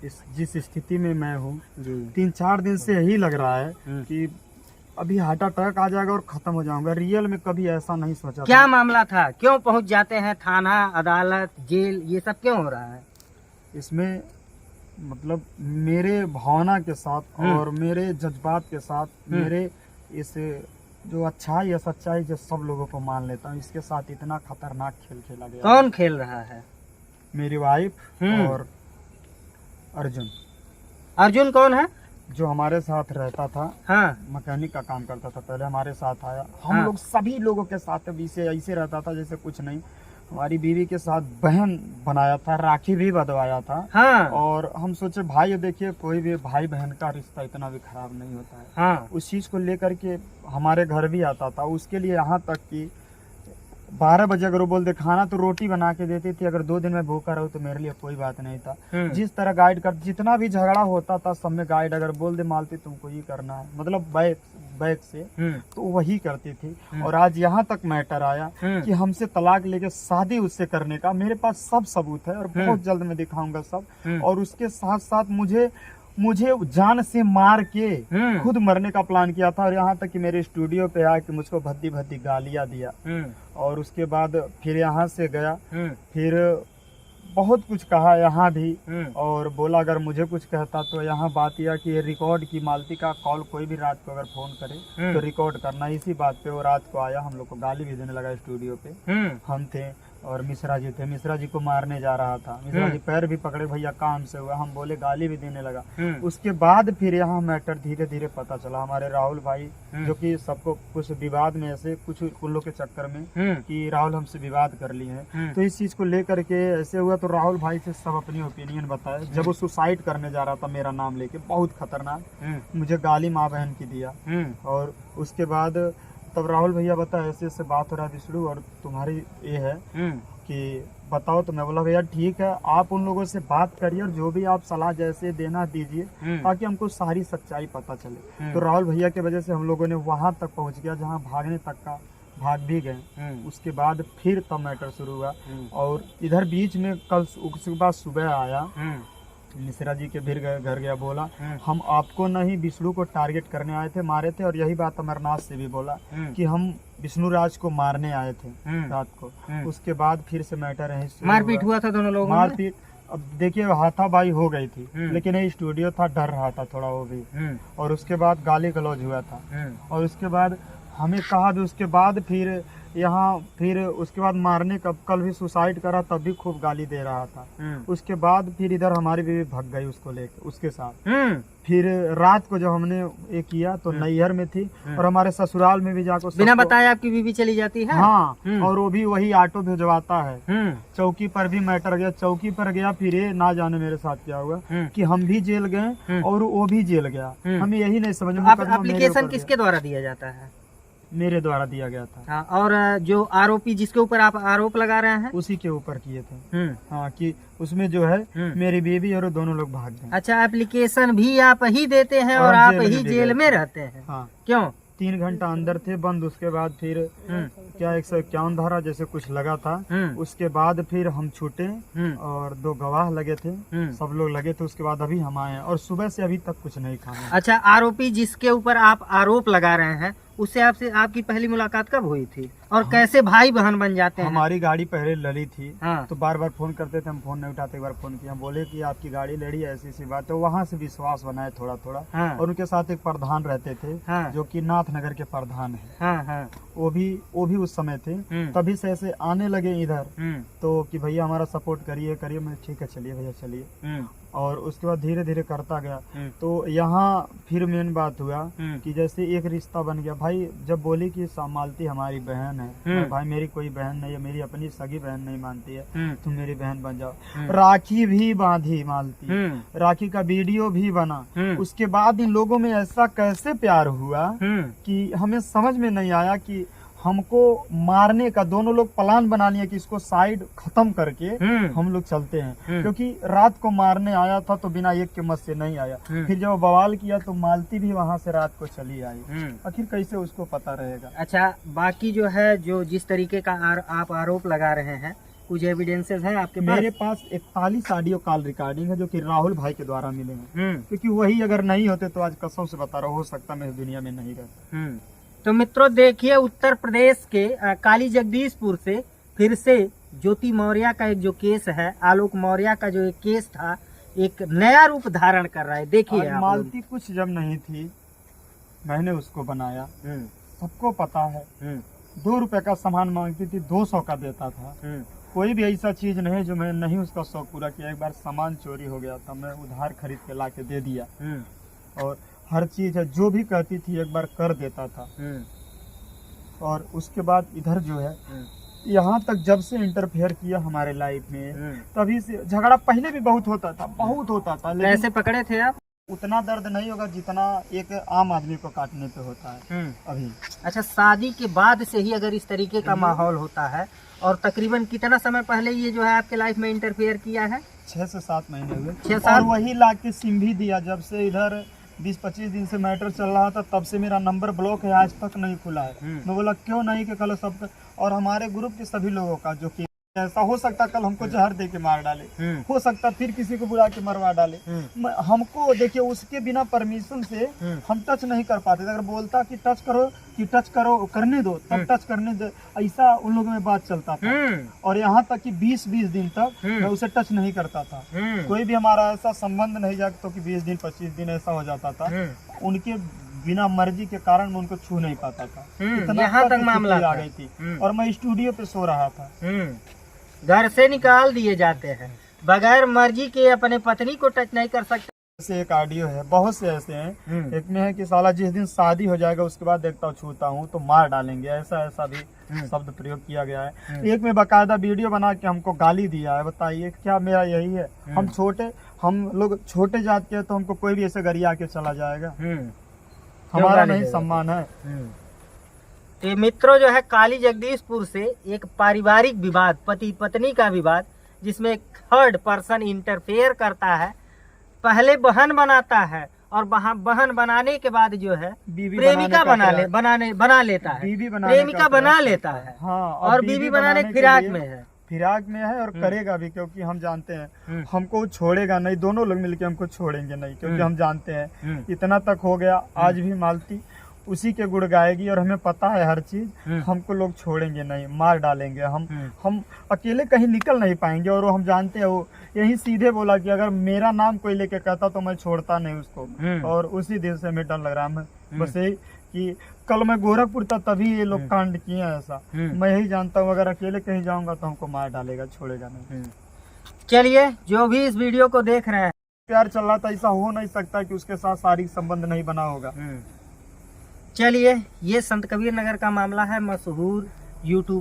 जिस स्थिति में मैं हूँ 3-4 दिन से यही लग रहा है कि अभी हार्ट अटैक आ जाएगा और खत्म हो जाऊंगा। रियल में कभी ऐसा नहीं सोचा क्या था। मामला था, क्यों पहुंच जाते हैं थाना, अदालत, जेल, ये सब क्यों हो रहा है? इसमें मतलब मेरे भावना के साथ और मेरे जज्बात के साथ मेरे इस जो अच्छाई या सच्चाई जो सब लोगों को मान लेता हूँ, इसके साथ इतना खतरनाक खेल खेला गया। कौन खेल रहा है? मेरी वाइफ और अर्जुन। अर्जुन कौन है? जो हमारे साथ रहता था, हाँ। मैकेनिक का काम करता था, पहले हमारे साथ आया। हम लोग सभी लोगों के साथ अभी से ऐसे रहता था जैसे कुछ नहीं। हमारी बीवी के साथ बहन बनाया था, राखी भी बंधवाया था। हाँ। और हम सोचे भाई, देखिए कोई भी भाई बहन का रिश्ता इतना भी खराब नहीं होता है। हाँ। उस चीज को लेकर के हमारे घर भी आता था। उसके लिए यहाँ तक कि 12 बजे अगर वो बोलते खाना तो रोटी बना के देती थी। अगर 2 दिन में भूखा रहूं तो मेरे लिए कोई बात नहीं था। जिस तरह गाइड कर, जितना भी झगड़ा होता था सब में गाइड अगर बोल दे मालती तुमको ये करना है, मतलब बैग से, तो वही करती थी। और आज यहाँ तक मैटर आया कि हमसे तलाक लेके शादी उससे करने का मेरे पास सब सबूत है और बहुत जल्द मैं दिखाऊंगा सब। और उसके साथ साथ मुझे जान से मार के खुद मरने का प्लान किया था। और यहाँ तक कि मेरे स्टूडियो पे आके मुझको भद्दी भद्दी गालियां दिया। और उसके बाद फिर यहाँ से गया, फिर बहुत कुछ कहा यहाँ भी। और बोला अगर मुझे कुछ कहता तो यहाँ बात यह कि रिकॉर्ड की मालती का कॉल कोई भी रात को अगर फोन करे तो रिकॉर्ड करना। इसी बात पे वो रात को आया, हम लोग को गाली भी देने लगा स्टूडियो पे। हम थे और मिश्रा जी थे, मिश्रा जी को मारने जा रहा था। मिश्रा जी पैर भी पकड़े, भैया काम से हुआ। हम बोले, गाली भी देने लगा। उसके बाद फिर यहाँ मैटर धीरे धीरे पता चला। हमारे राहुल भाई जो कि सबको कुछ विवाद में ऐसे कुछ उन लोग के चक्कर में कि राहुल हमसे विवाद कर लिए हैं, तो इस चीज को लेकर के ऐसे हुआ। तो राहुल भाई से सब अपनी ओपिनियन बताए। जब वो सुसाइड करने जा रहा था मेरा नाम लेके, बहुत खतरनाक, मुझे गाली माँ बहन की दिया। और उसके बाद तब राहुल भैया बताया ऐसे ऐसे बात हो रहा है विष्णु और तुम्हारी ये है कि बताओ। तो मैं बोला भैया ठीक है, आप उन लोगों से बात करिए और जो भी आप सलाह जैसे देना दीजिए ताकि हमको सारी सच्चाई पता चले। तो राहुल भैया की वजह से हम लोगों ने वहां तक पहुंच गया जहां भागने तक का भाग भी गए। उसके बाद फिर तब मैटर शुरू हुआ। और इधर बीच में कल उसके बाद सुबह आया, मिश्रा जी के फिर घर गया, बोला हम आपको नहीं विष्णु को टारगेट करने आए थे, मारे थे। और यही बात अमरनाथ से भी बोला कि हम विष्णु राज को मारने आए थे रात को। उसके बाद फिर से मैटर है, मारपीट हुआ था दोनों लोगों में। मारपीट अब देखिए हाथापाई हो गई थी, लेकिन ये स्टूडियो था, डर रहा था थोड़ा वो भी। और उसके बाद गाली गलौज हुआ था। और उसके बाद हमें कहा भी, उसके बाद फिर यहाँ फिर उसके बाद मारने का, कल भी सुसाइड करा तब भी खूब गाली दे रहा था। उसके बाद फिर इधर हमारी बीवी भग गई उसको लेके, उसके साथ। फिर रात को जब हमने ये किया तो नैहर में थी और हमारे ससुराल में भी जाकर बिना बताए आपकी बीवी चली जाती है। हाँ, और वो भी वही ऑटो भिजवाता है। चौकी पर भी मैटर गया, चौकी पर गया, फिर ये ना जाने मेरे साथ क्या हुआ कि हम भी जेल गए और वो भी जेल गया। हमें यही नहीं समझ में। एप्लीकेशन किसके द्वारा दिया जाता है? मेरे द्वारा दिया गया था। हाँ, और जो आरोपी जिसके ऊपर आप आरोप लगा रहे हैं उसी के ऊपर किए थे। हाँ, कि उसमें जो है मेरी बेबी और दोनों लोग भाग गए। अच्छा, एप्लीकेशन भी आप ही देते हैं और आप ही जेल में रहते हैं? हाँ। क्यों? 3 घंटा अंदर थे बंद। उसके बाद फिर क्या 151 धारा जैसे कुछ लगा था। उसके बाद फिर हम छूटे और 2 गवाह लगे थे, सब लोग लगे थे। उसके बाद अभी हम आए और सुबह से अभी तक कुछ नहीं खाया। अच्छा, आरोपी जिसके ऊपर आप आरोप लगा रहे हैं उससे आपकी पहली मुलाकात कब हुई थी और कैसे भाई बहन बन जाते हैं? हमारी गाड़ी पहले लड़ी थी। हाँ। तो बार बार फोन करते थे, हम फोन नहीं उठाते। एक बार फोन किया, हम बोले कि आपकी गाड़ी लड़ी है, ऐसी ऐसी बात है। तो वहाँ से विश्वास बनाए थोड़ा थोड़ा। हाँ। और उनके साथ एक प्रधान रहते थे। हाँ। जो कि नाथनगर के प्रधान है। हाँ हाँ। वो भी उस समय थे। तभी से ऐसे आने लगे इधर तो कि भैया हमारा सपोर्ट करिए। मैं ठीक है चलिए भैया चलिए। और उसके बाद धीरे धीरे करता गया। तो यहाँ फिर मेन बात हुआ कि जैसे एक रिश्ता बन गया। भाई जब बोली कि मालती हमारी बहन है, भाई मेरी कोई बहन नहीं है, मेरी अपनी सगी बहन नहीं मानती है, तुम मेरी बहन बन जाओ। राखी भी बांधी मालती, राखी का वीडियो भी बना। उसके बाद इन लोगों में ऐसा कैसे प्यार हुआ कि हमें समझ में नहीं आया कि हमको मारने का दोनों लोग प्लान बना लिया कि इसको साइड खत्म करके हम लोग चलते हैं। क्योंकि रात को मारने आया था तो बिना एक के मत से नहीं आया। फिर जब बवाल किया तो मालती भी वहां से रात को चली आई। आखिर कैसे उसको पता रहेगा? अच्छा, बाकी जो है जो जिस तरीके का आप आरोप लगा रहे हैं कुछ एविडेंसेस है आपके पास? मेरे पास 41 ऑडियो कॉल रिकॉर्डिंग है जो कि राहुल भाई के द्वारा मिले हैं, क्योंकि वही अगर नहीं होते तो आज कसम से बता रहा हूँ, हो सकता मैं इस दुनिया में नहीं रहता। तो मित्रों देखिए, उत्तर प्रदेश के काली जगदीशपुर से फिर से ज्योति मौर्य का एक जो केस है, आलोक मौर्य का जो एक केस था, एक नया रूप धारण कर रहा है। देखिए आप मालती कुछ जब नहीं थी मैंने उसको बनाया, सबको पता है। 2 रुपए का सामान मांगती थी, 200 का देता था। कोई भी ऐसा चीज नहीं जो मैं नहीं उसका शौक पूरा किया। एक बार सामान चोरी हो गया था, मैं उधार खरीद के ला के दे दिया। और हर चीज है जो भी कहती थी एक बार कर देता था। और उसके बाद इधर जो है यहाँ तक जब से इंटरफेयर किया हमारे लाइफ में, तभी से झगड़ा पहले भी बहुत होता था, लेकिन कैसे पकड़े थे आप? उतना दर्द नहीं होगा जितना एक आम आदमी को काटने पे होता है अभी। अच्छा, शादी के बाद से ही अगर इस तरीके का माहौल होता है, और तकरीबन कितना समय पहले ये जो है आपके लाइफ में इंटरफेयर किया है? 6 से 7 महीने हुए। 6-7 और वही ला के सिम भी दिया। जब से इधर 20-25 दिन से मैटर चल रहा था तब से मेरा नंबर ब्लॉक है, आज तक नहीं खुला है। मैं बोला क्यों नहीं, कि कल सब, और हमारे ग्रुप के सभी लोगों का जो कि ऐसा हो सकता कल हमको जहर दे के मार डाले, हो सकता फिर किसी को बुला के मरवा डाले। हमको देखिए उसके बिना परमिशन से हम टच नहीं कर पाते। अगर बोलता कि टच करो करने दो, तब टच करने दो, ऐसा उन लोगों में बात चलता था। और यहाँ तक कि 20-20 दिन तक मैं उसे टच नहीं करता था। कोई भी हमारा ऐसा संबंध नहीं जाता कि 20 दिन 25 दिन ऐसा हो जाता था। उनके बिना मर्जी के कारण मैं उनको छू नहीं पाता था। इतना यहाँ तक मामला आ गई थी। और मैं स्टूडियो पे सो रहा था। घर से निकाल दिए जाते हैं, बगैर मर्जी के अपने पत्नी को टच नहीं कर सकते। ऐसे एक ऑडियो है, बहुत से ऐसे हैं। एक में है कि साला जिस दिन शादी हो जाएगा उसके बाद देखता हूँ छूता हूँ तो मार डालेंगे, ऐसा भी शब्द प्रयोग किया गया है। एक में बकायदा वीडियो बना के हमको गाली दिया है। बताइए क्या मेरा यही है? हम लोग छोटे जात के, तो हमको कोई भी ऐसे गरिया के चला जाएगा? हमारा नहीं सम्मान है। तो मित्रों जो है काली जगदीशपुर से एक पारिवारिक विवाद, पति पत्नी का विवाद, जिसमें एक थर्ड पर्सन इंटरफेयर करता है, पहले बहन बनाता है और बहन बनाने के बाद जो है प्रेमिका बना लेता है, प्रेमिका बना लेता है। हाँ, और बीवी बनाने के फिराक में है और करेगा भी, क्योंकि हम जानते हैं हमको छोड़ेगा नहीं। दोनों लोग मिलके हमको छोड़ेंगे नहीं, क्योंकि हम जानते हैं इतना तक हो गया। आज भी मालती उसी के गुण गाएगी और हमें पता है हर चीज। हमको लोग छोड़ेंगे नहीं, मार डालेंगे। हम अकेले कहीं निकल नहीं पाएंगे। और वो हम जानते हैं, वो यही सीधे बोला कि अगर मेरा नाम कोई लेके कहता तो मैं छोड़ता नहीं उसको। और उसी दिन से हमें डर लग रहा है। बस यही कि कल मैं गोरखपुर था तभी ये लोग कांड किए हैं ऐसा। मैं यही जानता हूँ अगर अकेले कहीं जाऊंगा तो हमको मार डालेगा, छोड़ेगा नहीं। चलिए, जो भी इस वीडियो को देख रहे हैं, प्यार चल रहा था, ऐसा हो नहीं सकता कि उसके साथ शारीरिक संबंध नहीं बना होगा। चलिए, ये संत कबीर नगर का मामला है। मशहूर यूट्यूब